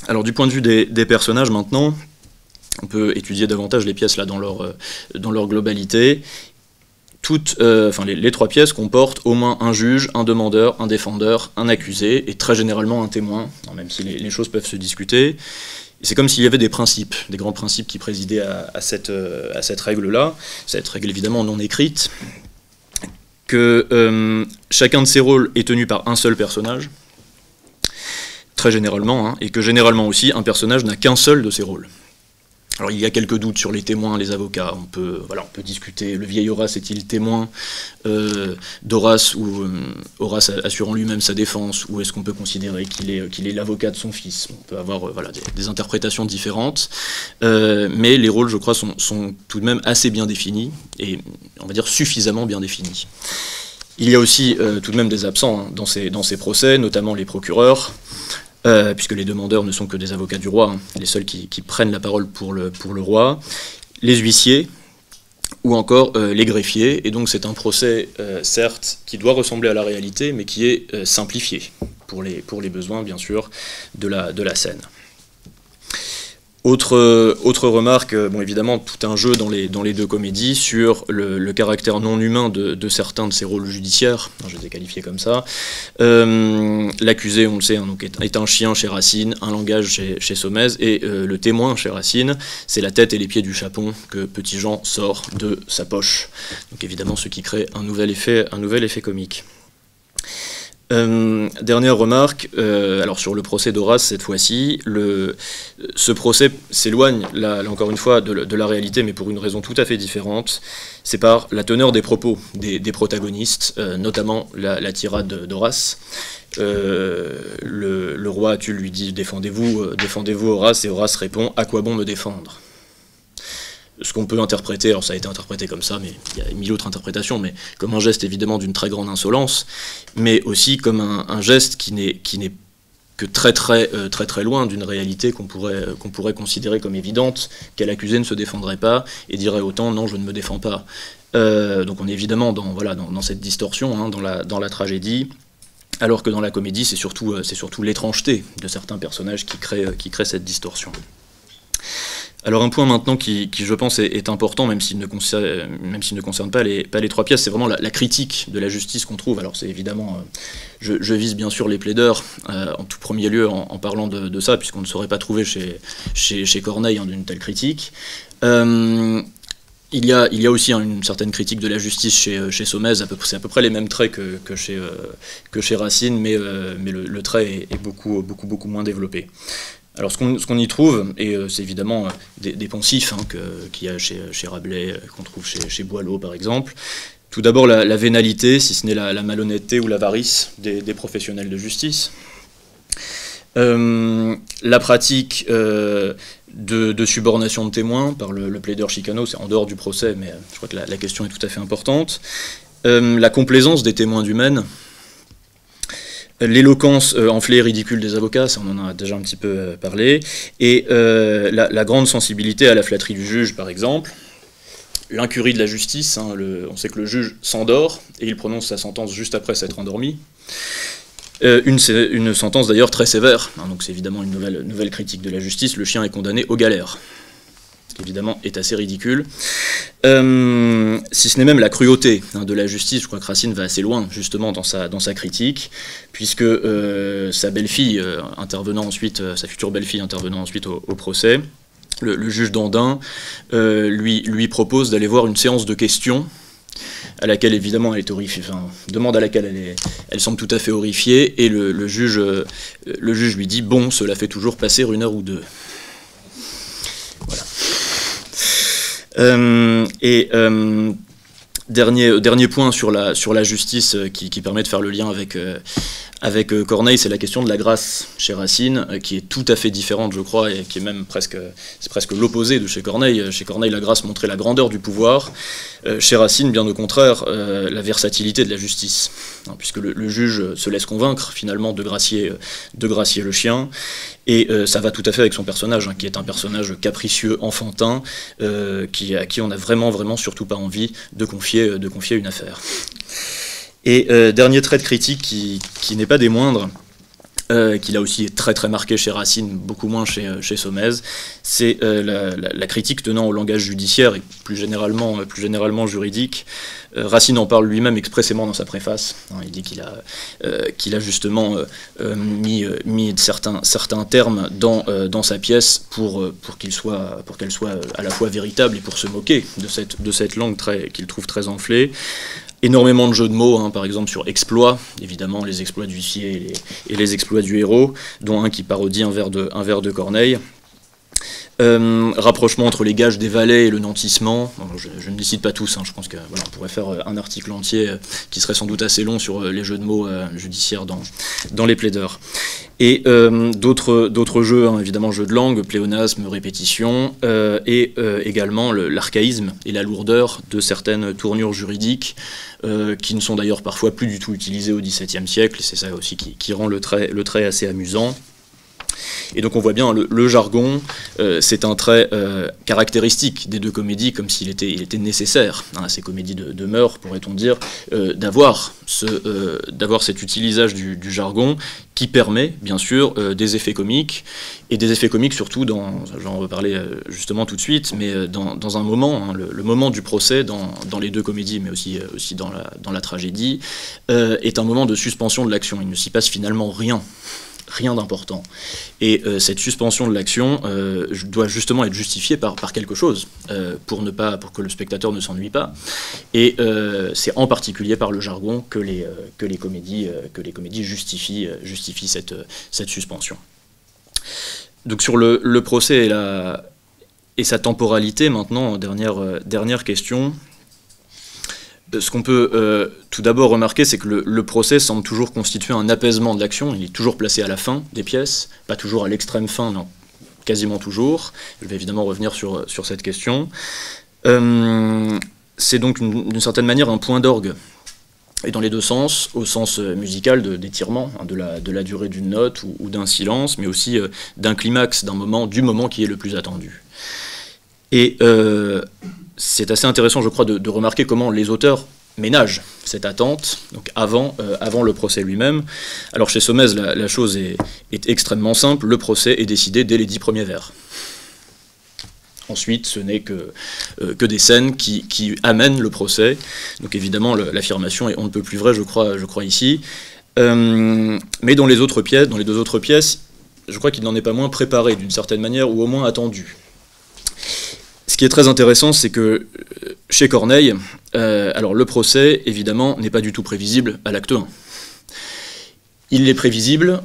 Alors du point de vue des personnages maintenant, on peut étudier davantage les pièces là dans leur globalité. Les 3 pièces comportent au moins un juge, un demandeur, un défendeur, un accusé, et très généralement un témoin, même si les choses peuvent se discuter. C'est comme s'il y avait des principes, des grands principes qui présidaient à cette règle-là, cette règle évidemment non écrite, que chacun de ces rôles est tenu par un seul personnage, très généralement, et que généralement aussi un personnage n'a qu'un seul de ces rôles. Alors il y a quelques doutes sur les témoins, les avocats, on peut discuter, le vieil Horace est-il témoin d'Horace, ou Horace assurant lui-même sa défense, ou est-ce qu'on peut considérer qu'il est l'avocat de son fils? On peut avoir des interprétations différentes, mais les rôles, je crois, sont tout de même assez bien définis, et on va dire suffisamment bien définis. Il y a aussi tout de même des absents dans ces procès, notamment les procureurs, puisque les demandeurs ne sont que des avocats du roi, les seuls qui prennent la parole pour le roi, les huissiers, ou encore les greffiers, et donc c'est un procès, certes, qui doit ressembler à la réalité, mais qui est simplifié, pour les besoins, bien sûr, de la scène. Autre remarque, évidemment, tout un jeu dans les 2 comédies sur le caractère non humain de certains de ces rôles judiciaires, je les ai qualifiés comme ça. L'accusé, on le sait, donc est un chien chez Racine, un langage chez Somez, et le témoin chez Racine, c'est la tête et les pieds du chapon que Petit-Jean sort de sa poche. Donc évidemment, ce qui crée un nouvel effet comique. Dernière remarque, alors sur le procès d'Horace cette fois-ci, ce procès s'éloigne, là encore une fois, de la réalité, mais pour une raison tout à fait différente. C'est par la teneur des propos des protagonistes, notamment la tirade d'Horace. Le roi Tulle lui dit « Défendez-vous Horace », et Horace répond « À quoi bon me défendre ?» Ce qu'on peut interpréter, alors ça a été interprété comme ça, mais il y a 1000 autres interprétations, mais comme un geste évidemment d'une très grande insolence, mais aussi comme un geste qui n'est que très loin d'une réalité qu'on pourrait considérer comme évidente, quel accusé ne se défendrait pas et dirait autant non, je ne me défends pas. Donc on est évidemment dans cette distorsion, dans la tragédie, alors que dans la comédie c'est surtout l'étrangeté de certains personnages qui crée cette distorsion. Alors un point maintenant qui je pense est important, même s'il ne concerne pas les 3 pièces, c'est vraiment la critique de la justice qu'on trouve. Alors c'est évidemment, je vise bien sûr les plaideurs, en tout premier lieu en parlant de ça, puisqu'on ne saurait pas trouver chez Corneille d'une telle critique. Il y a aussi une certaine critique de la justice chez Somez, c'est à peu près les mêmes traits que chez Racine, mais le trait est beaucoup moins développé. Alors ce qu'on y trouve, et c'est évidemment des poncifs qu'il y a chez Rabelais, qu'on trouve chez Boileau par exemple. Tout d'abord la vénalité, si ce n'est la malhonnêteté ou l'avarice des professionnels de justice. La pratique de subornation de témoins par le plaideur Chicano, c'est en dehors du procès, mais je crois que la question est tout à fait importante. La complaisance des témoins du Maine. L'éloquence enflée et ridicule des avocats, ça on en a déjà un petit peu parlé, et la grande sensibilité à la flatterie du juge, par exemple, l'incurie de la justice, on sait que le juge s'endort, et il prononce sa sentence juste après s'être endormi, une sentence d'ailleurs très sévère, donc c'est évidemment une nouvelle critique de la justice, le chien est condamné aux galères, ce qui évidemment est assez ridicule. Si ce n'est même la cruauté de la justice, je crois que Racine va assez loin justement dans sa critique, puisque sa belle-fille intervenant ensuite, sa future belle-fille intervenant ensuite au procès, le juge Dandin lui propose d'aller voir une séance de questions, à laquelle évidemment elle est horrifiée, demande à laquelle elle semble tout à fait horrifiée, et le juge lui dit « Bon, cela fait toujours passer 1 heure ou 2 ». Voilà. Dernier point sur la justice qui permet de faire le lien Avec Corneille, c'est la question de la grâce chez Racine, qui est tout à fait différente, je crois, et qui est même presque l'opposé de chez Corneille. Chez Corneille, la grâce montrait la grandeur du pouvoir. Chez Racine, bien au contraire, la versatilité de la justice, hein, puisque le juge se laisse convaincre finalement de gracier le chien, et ça va tout à fait avec son personnage, hein, qui est un personnage capricieux, enfantin, à qui on n'a vraiment surtout pas envie de confier une affaire. Et dernier trait de critique qui n'est pas des moindres, qui là aussi est très marqué chez Racine, beaucoup moins chez Saumaise, c'est la critique tenant au langage judiciaire et plus généralement juridique. Racine en parle lui-même expressément dans sa préface, hein, il dit qu'il a justement mis certains termes dans sa pièce pour qu'elle soit à la fois véritable et pour se moquer de cette langue qu'il trouve très enflée. Énormément de jeux de mots, hein, par exemple sur exploit, évidemment les exploits du huissier et les exploits du héros, dont un qui parodie un vers de Corneille. Rapprochement entre les gages des valets et le nantissement. Bon, je ne les cite pas tous, hein, je pense qu'on pourrait faire un article entier qui serait sans doute assez long sur les jeux de mots judiciaires dans les plaideurs. Et d'autres jeux, hein, évidemment jeux de langue, pléonasme, répétition, et également l'archaïsme et la lourdeur de certaines tournures juridiques qui ne sont d'ailleurs parfois plus du tout utilisées au XVIIe siècle, et c'est ça aussi qui rend le trait assez amusant. Et donc on voit bien, le jargon, c'est un trait caractéristique des deux comédies, comme s'il était nécessaire, hein, à ces comédies de mœurs, pourrait-on dire, d'avoir cet utilisage du jargon qui permet, bien sûr, des effets comiques, et des effets comiques surtout, j'en reparler justement tout de suite, mais dans un moment, hein, le moment du procès dans les deux comédies, mais aussi dans la tragédie, est un moment de suspension de l'action. Il ne s'y passe finalement rien d'important. Et cette suspension de l'action doit justement être justifiée par quelque chose, pour que le spectateur ne s'ennuie pas. Et c'est en particulier par le jargon que les comédies justifient cette suspension. Donc sur le procès et sa temporalité, maintenant, dernière question. Ce qu'on peut tout d'abord remarquer, c'est que le procès semble toujours constituer un apaisement de l'action. Il est toujours placé à la fin des pièces, pas toujours à l'extrême fin, non, quasiment toujours. Je vais évidemment revenir sur cette question. C'est donc d'une certaine manière un point d'orgue, et dans les deux sens, au sens musical d'étirement, hein, de la durée d'une note ou d'un silence, mais aussi d'un climax, du moment qui est le plus attendu. Et c'est assez intéressant, je crois, de remarquer comment les auteurs ménagent cette attente, donc avant le procès lui-même. Alors chez Saumaise, la chose est extrêmement simple, le procès est décidé dès les 10 premiers vers. Ensuite, ce n'est que des scènes qui amènent le procès. Donc évidemment, l'affirmation est on ne peut plus vrai, je crois ici. Mais dans les deux autres pièces, je crois qu'il n'en est pas moins préparé d'une certaine manière, ou au moins attendu. Ce qui est très intéressant, c'est que chez Corneille, alors le procès, évidemment, n'est pas du tout prévisible à l'acte 1. Il est prévisible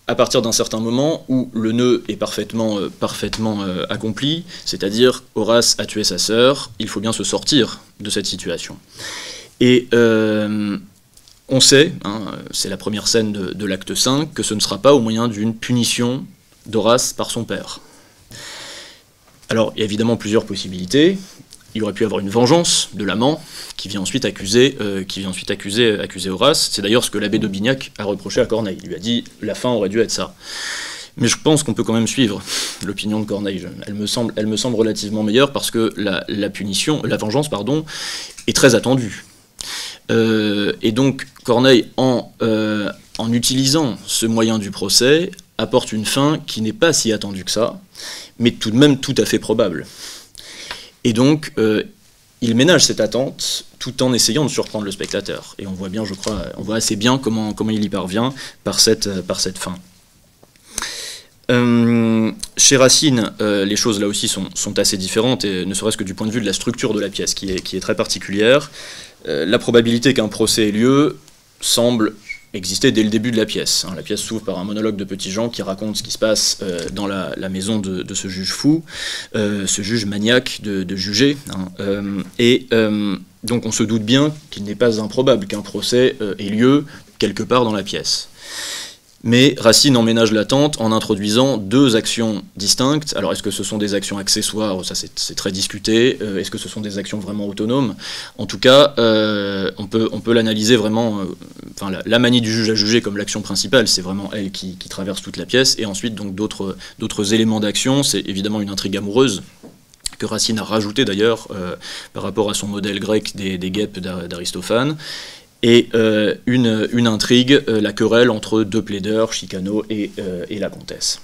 à partir d'un certain moment où le nœud est parfaitement accompli, c'est-à-dire Horace a tué sa sœur, il faut bien se sortir de cette situation. Et on sait, hein, c'est la première scène de l'acte 5, que ce ne sera pas au moyen d'une punition d'Horace par son père. Alors, il y a évidemment plusieurs possibilités. Il aurait pu y avoir une vengeance de l'amant qui vient ensuite accuser Horace. C'est d'ailleurs ce que l'abbé d'Aubignac a reproché à Corneille. Il lui a dit « la fin aurait dû être ça ». Mais je pense qu'on peut quand même suivre l'opinion de Corneille. Elle me semble relativement meilleure parce que la vengeance, est très attendue. Et donc Corneille, en utilisant ce moyen du procès, apporte une fin qui n'est pas si attendue que ça, mais tout de même tout à fait probable. Et donc, il ménage cette attente tout en essayant de surprendre le spectateur. Et on voit bien, je crois, on voit assez bien comment il y parvient par cette fin. Chez Racine, les choses là aussi sont assez différentes, et ne serait-ce que du point de vue de la structure de la pièce, qui est très particulière. La probabilité qu'un procès ait lieu semble existait dès le début de la pièce. La pièce s'ouvre par un monologue de Petit-Jean qui raconte ce qui se passe dans la maison de ce juge fou, ce juge maniaque de juger. Donc on se doute bien qu'il n'est pas improbable qu'un procès ait lieu quelque part dans la pièce. Mais Racine emménage l'attente en introduisant deux actions distinctes. Alors est-ce que ce sont des actions accessoires? Ça c'est très discuté. Est-ce que ce sont des actions vraiment autonomes? En tout cas, on peut l'analyser vraiment... Enfin, la manie du juge à juger comme l'action principale, c'est vraiment elle qui traverse toute la pièce. Et ensuite, donc d'autres éléments d'action, c'est évidemment une intrigue amoureuse, que Racine a rajouté d'ailleurs par rapport à son modèle grec des guêpes d'Aristophane. Et une intrigue, la querelle entre deux plaideurs, Chicano et la comtesse.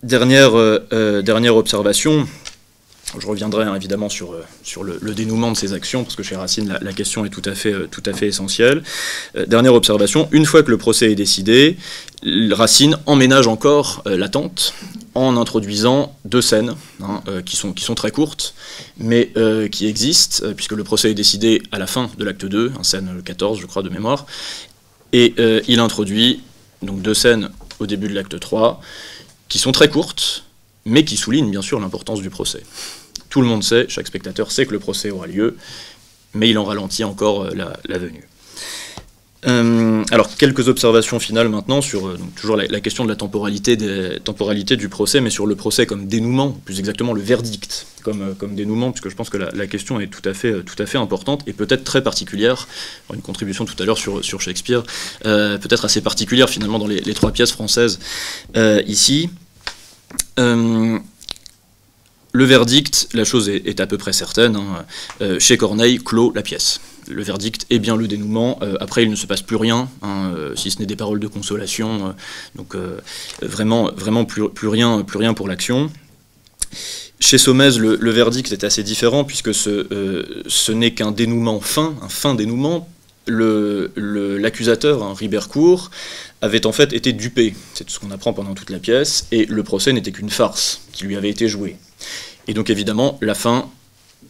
Dernière observation, je reviendrai évidemment sur le dénouement de ces actions, parce que chez Racine, la question est tout à fait essentielle. Dernière observation, une fois que le procès est décidé, Racine emménage encore l'attente en introduisant deux scènes qui sont très courtes, mais qui existent, puisque le procès est décidé à la fin de l'acte 2, scène 14, je crois, de mémoire, et il introduit donc deux scènes au début de l'acte 3, qui sont très courtes, mais qui soulignent bien sûr l'importance du procès. Tout le monde sait, chaque spectateur sait que le procès aura lieu, mais il en ralentit encore la venue. Alors, quelques observations finales maintenant sur toujours la question de la temporalité du procès, mais sur le procès comme dénouement, plus exactement le verdict comme dénouement, puisque je pense que la question est tout à fait importante et peut-être très particulière. Une contribution tout à l'heure sur Shakespeare, peut-être assez particulière finalement dans les trois pièces françaises ici. Le verdict, la chose est à peu près certaine, chez Corneille, clôt la pièce. Le verdict est bien le dénouement, après il ne se passe plus rien, si ce n'est des paroles de consolation, donc vraiment plus rien pour l'action. Chez Saumaise, le verdict est assez différent, puisque ce n'est qu'un dénouement un fin dénouement. L'accusateur, Ribercourt, avait en fait été dupé, c'est ce qu'on apprend pendant toute la pièce, et le procès n'était qu'une farce qui lui avait été jouée. Et donc évidemment, la fin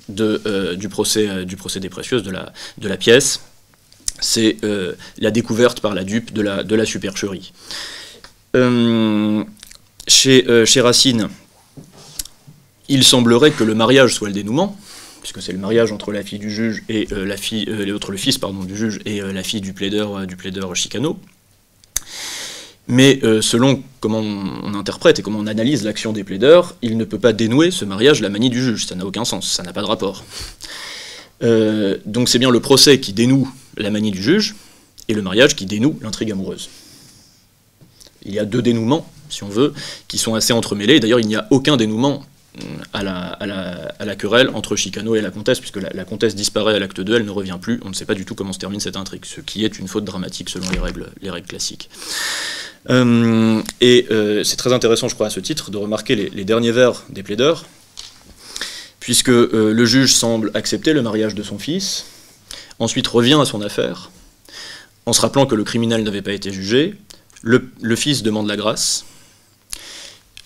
du procès des Précieuses, de la pièce, c'est la découverte par la dupe de la supercherie. Chez Racine, il semblerait que le mariage soit le dénouement, puisque c'est le mariage entre la fille du juge et le fils du juge et la fille du plaideur Chicano. Mais selon comment on interprète et comment on analyse l'action des plaideurs, il ne peut pas dénouer ce mariage la manie du juge, ça n'a aucun sens, ça n'a pas de rapport. Donc c'est bien le procès qui dénoue la manie du juge, et le mariage qui dénoue l'intrigue amoureuse. Il y a deux dénouements, si on veut, qui sont assez entremêlés, d'ailleurs il n'y a aucun dénouement à la querelle entre Chicano et la comtesse, puisque la comtesse disparaît à l'acte 2, elle ne revient plus, on ne sait pas du tout comment se termine cette intrigue, ce qui est une faute dramatique selon les règles classiques. C'est très intéressant, je crois, à ce titre, de remarquer les derniers vers des plaideurs, puisque le juge semble accepter le mariage de son fils, ensuite revient à son affaire, en se rappelant que le criminel n'avait pas été jugé, le fils demande la grâce,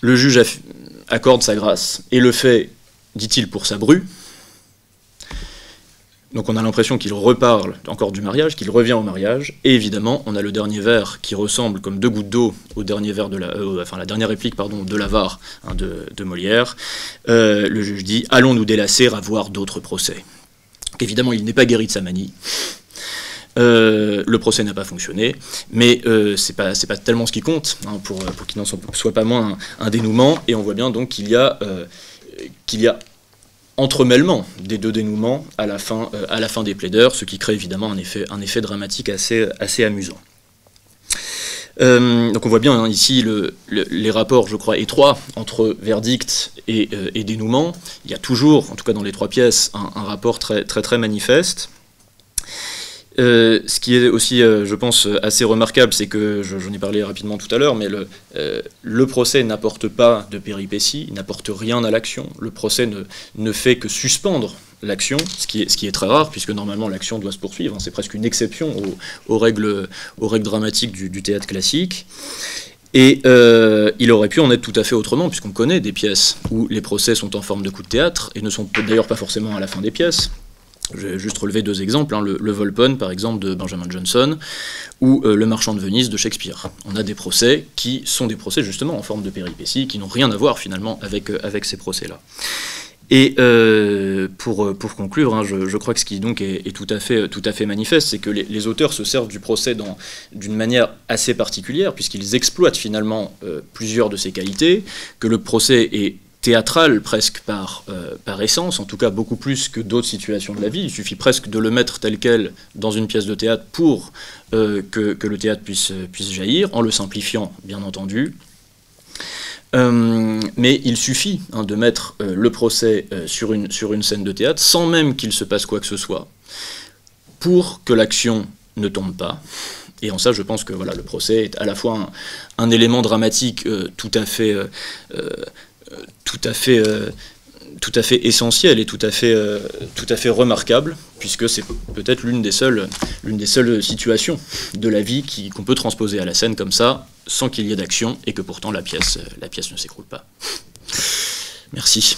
le juge accorde sa grâce, et le fait, dit-il, pour sa bru. Donc on a l'impression qu'il reparle encore du mariage, qu'il revient au mariage, et évidemment, on a le dernier vers qui ressemble comme deux gouttes d'eau au dernier vers la dernière réplique de l'avare de Molière. Le juge dit « Allons nous délasser à voir d'autres procès ». Évidemment, il n'est pas guéri de sa manie. Le procès n'a pas fonctionné, mais c'est pas tellement ce qui compte, pour qu'il n'en soit pas moins un dénouement, et on voit bien donc qu'il y a entremêlement des deux dénouements à la fin des plaideurs, ce qui crée évidemment un effet dramatique assez amusant. Donc on voit bien ici les rapports, je crois, étroits entre verdict et dénouement. Il y a toujours, en tout cas dans les trois pièces, un rapport très manifeste. Ce qui est aussi, je pense, assez remarquable, c'est que, j'en ai parlé rapidement tout à l'heure, mais le procès n'apporte pas de péripéties, il n'apporte rien à l'action. Le procès ne fait que suspendre l'action, ce qui est très rare, puisque normalement l'action doit se poursuivre. C'est presque une exception aux règles dramatiques du théâtre classique. Et il aurait pu en être tout à fait autrement, puisqu'on connaît des pièces où les procès sont en forme de coup de théâtre, et ne sont d'ailleurs pas forcément à la fin des pièces. Je vais juste relever deux exemples, le Volpone par exemple de Benjamin Jonson, ou Le Marchand de Venise de Shakespeare. On a des procès qui sont des procès justement en forme de péripéties, qui n'ont rien à voir finalement avec ces procès-là. Et pour conclure, hein, je crois que ce qui donc est tout à fait manifeste, c'est que les auteurs se servent du procès d'une manière assez particulière, puisqu'ils exploitent finalement plusieurs de ses qualités, que le procès est théâtral presque par essence, en tout cas beaucoup plus que d'autres situations de la vie. Il suffit presque de le mettre tel quel dans une pièce de théâtre pour que le théâtre puisse jaillir, en le simplifiant bien entendu. Mais il suffit de mettre le procès sur une scène de théâtre, sans même qu'il se passe quoi que ce soit, pour que l'action ne tombe pas. Et en ça, je pense que voilà, le procès est à la fois un élément dramatique tout à fait essentiel et tout à fait remarquable, puisque c'est peut-être l'une des seules situations de la vie qu'on peut transposer à la scène comme ça, sans qu'il y ait d'action, et que pourtant la pièce ne s'écroule pas. Merci.